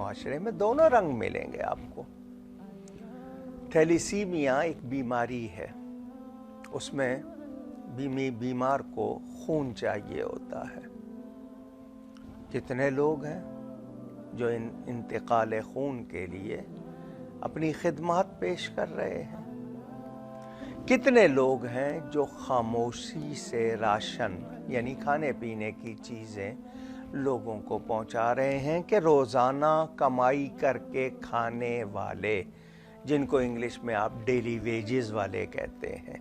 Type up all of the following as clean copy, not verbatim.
معاشرے میں دونوں رنگ ملیں گے آپ کو۔ تھیلیسیمیا ایک بیماری ہے، اس میں بیمار کو خون چاہیے ہوتا ہے۔ کتنے لوگ ہیں جو انتقال خون کے لیے اپنی خدمات پیش کر رہے ہیں؟ کتنے لوگ ہیں جو خاموشی سے راشن یعنی کھانے پینے کی چیزیں لوگوں کو پہنچا رہے ہیں کہ روزانہ کمائی کر کے کھانے والے، جن کو انگلش میں آپ ڈیلی ویجز والے کہتے ہیں،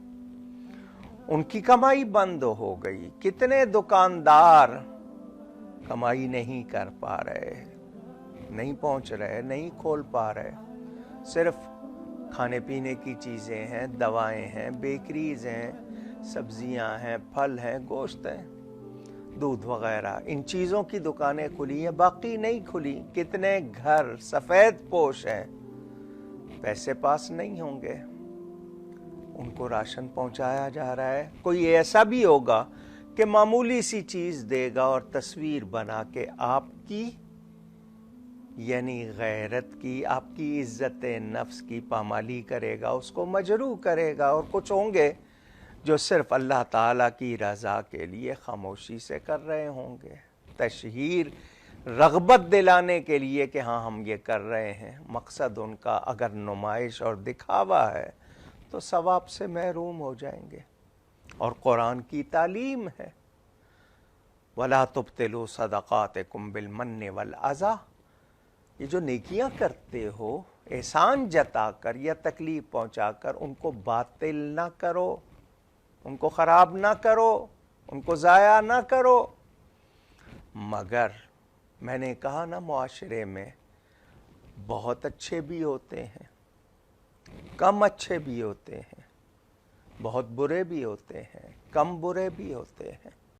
ان کی کمائی بند ہو گئی۔ کتنے دکاندار کمائی نہیں کر پا رہے، نہیں پہنچ رہے، نہیں کھول پا رہے، صرف کھانے پینے کی چیزیں ہیں، دوائیں ہیں، بیکریز ہیں، سبزیاں ہیں، پھل ہیں، گوشت ہیں، دودھ وغیرہ، ان چیزوں کی دکانیں کھلی ہیں، باقی نہیں کھلی۔ کتنے گھر سفید پوش ہیں، پیسے پاس نہیں ہوں گے، ان کو راشن پہنچایا جا رہا ہے۔ کوئی ایسا بھی ہوگا کہ معمولی سی چیز دے گا اور تصویر بنا کے آپ کی یعنی غیرت کی، آپ کی عزت نفس کی پامالی کرے گا، اس کو مجروح کرے گا۔ اور کچھ ہوں گے جو صرف اللہ تعالیٰ کی رضا کے لیے خاموشی سے کر رہے ہوں گے، تشہیر، رغبت دلانے کے لیے کہ ہاں ہم یہ کر رہے ہیں۔ مقصد ان کا اگر نمائش اور دکھاوا ہے تو ثواب سے محروم ہو جائیں گے۔ اور قرآن کی تعلیم ہے وَلَا تُبْطِلُوا صَدَقَاتِكُمْ بِالْمَنِّ وَالْأَذَىٰ، یہ جو نیکیاں کرتے ہو احسان جتا کر یا تکلیف پہنچا کر، ان کو باطل نہ کرو، ان کو خراب نہ کرو، ان کو ضائع نہ کرو۔ مگر میں نے کہا نا، معاشرے میں بہت اچھے بھی ہوتے ہیں، کم اچھے بھی ہوتے ہیں، بہت برے بھی ہوتے ہیں، کم برے بھی ہوتے ہیں۔